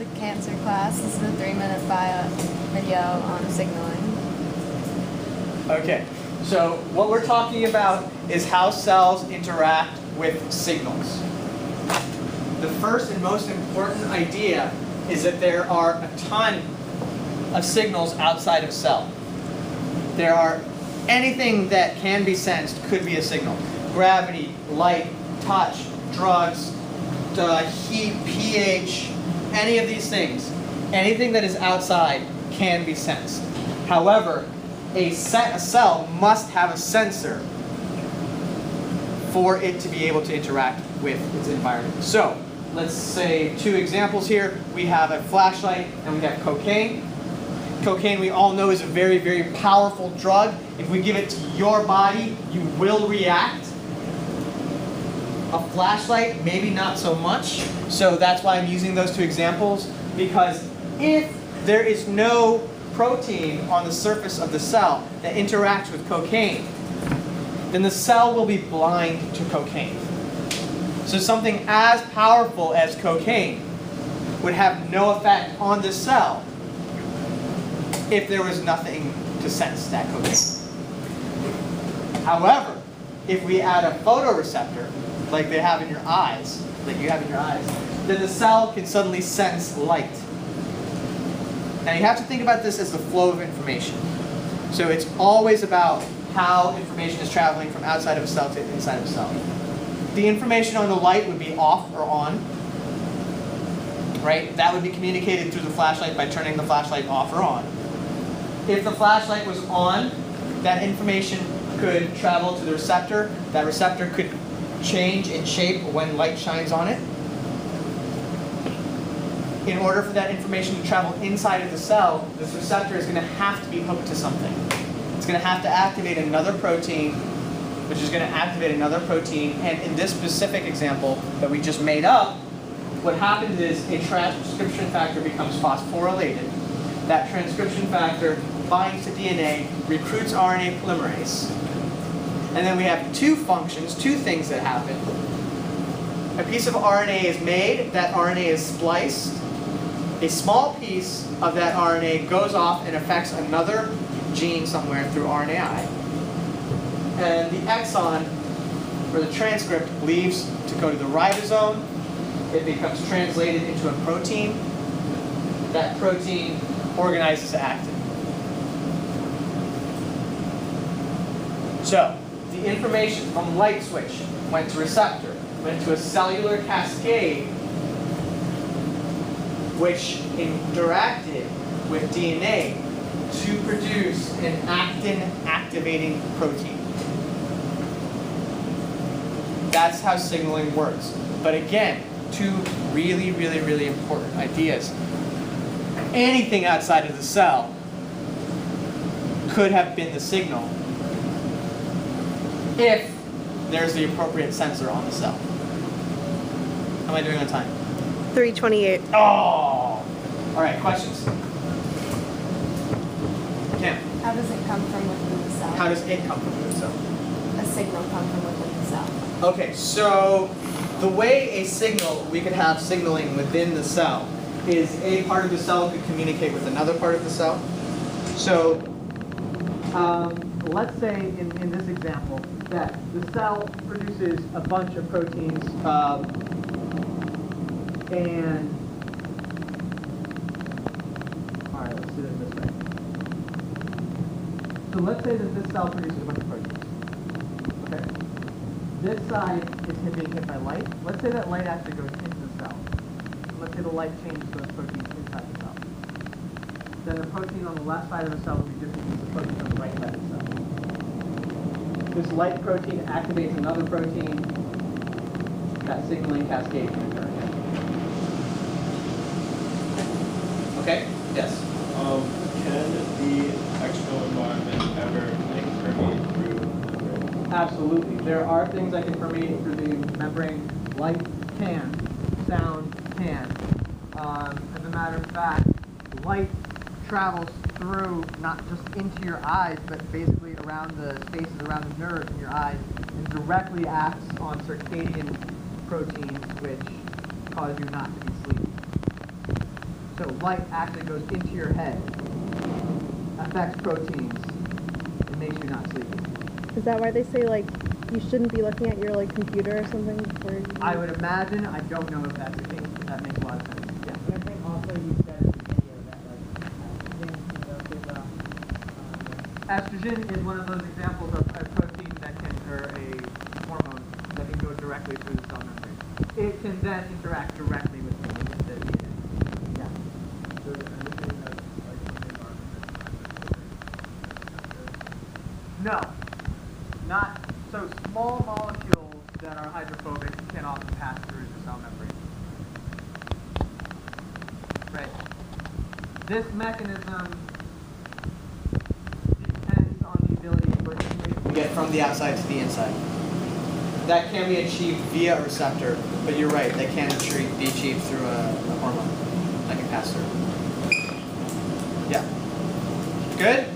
the cancer class. This is a 3-minute bio video on signaling. Okay, so what we're talking about is how cells interact with signals. The first and most important idea is that there are a ton of signals outside of cell. There are anything that can be sensed could be a signal. Gravity, light, touch, drugs, heat, pH, any of these things. Anything that is outside can be sensed. However, a cell must have a sensor for it to be able to interact with its environment. So, let's say 2 examples here. We have a flashlight and we have cocaine. Cocaine, we all know, is a very, very powerful drug. If we give it to your body, you will react. A flashlight, maybe not so much. So that's why I'm using those 2 examples, because if there is no protein on the surface of the cell that interacts with cocaine, then the cell will be blind to cocaine. So something as powerful as cocaine would have no effect on the cell if there was nothing to sense that cocaine. However, if we add a photoreceptor, like they have in your eyes, like you have in your eyes, then the cell can suddenly sense light. Now you have to think about this as the flow of information. So it's always about how information is traveling from outside of a cell to inside of a cell. The information on the light would be off or on, right? That would be communicated through the flashlight by turning the flashlight off or on. If the flashlight was on, that information could travel to the receptor. That receptor could change in shape when light shines on it. In order for that information to travel inside of the cell, this receptor is going to have to be hooked to something. It's going to have to activate another protein, which is going to activate another protein. And in this specific example that we just made up, what happens is a transcription factor becomes phosphorylated. That transcription factor binds to DNA, recruits RNA polymerase. And then we have 2 functions, 2 things that happen. A piece of RNA is made, that RNA is spliced. A small piece of that RNA goes off and affects another gene somewhere through RNAi. And the exon, or the transcript, leaves to go to the ribosome. It becomes translated into a protein. That protein organizes actin. So, the information from light switch went to receptor, went to a cellular cascade, which interacted with DNA to produce an actin-activating protein. That's how signaling works. But again, 2 really, really, really important ideas. Anything outside of the cell could have been the signal if there's the appropriate sensor on the cell. How am I doing on time? 3:28. Oh! All right, questions? Kim, How does it come from within the cell? how does it come from the cell? a signal come from within the cell? Okay, so the way a signal, we could have signaling within the cell, is a part of the cell could communicate with another part of the cell. So let's say in this example that the cell produces a bunch of proteins and, all right, let's do it this way. So let's say that this cell produces a bunch of proteins. Okay. This side is being hit by light. Let's say that light actually goes into the cell. Let's say the light changes those proteins inside the cell. Then the protein on the left side of the cell will be different from the protein on the right side of the cell. This light protein activates another protein. That signaling cascade can occur again. Okay? Yes? Can the external environment ever permeate through the membrane? Absolutely. There are things that can permeate through the membrane. Light can. Sound can. As a matter of fact, light travels through, not just into your eyes, but basically around the spaces around the nerves in your eyes, and directly acts on circadian proteins which cause you not to be sleepy. So light actually goes into your head, affects proteins, and makes you not sleepy. Is that why they say like you shouldn't be looking at your like computer or something before you? I would imagine. I don't know if that's the case. But that makes a lot of sense. Yeah. And I think also you said in the video that like Estrogen is one of those examples of a protein that can, or a hormone that can go directly through the cell membrane. It can then interact directly with the DNA. Yeah. So anything that's like in the environment that's No. Not so small molecules that are hydrophobic can often pass through the cell membrane. Right. This mechanism depends on the ability for information to get from the outside to the inside. That can be achieved via a receptor, but you're right, that can be achieved through a hormone that can pass through. Yeah. Good?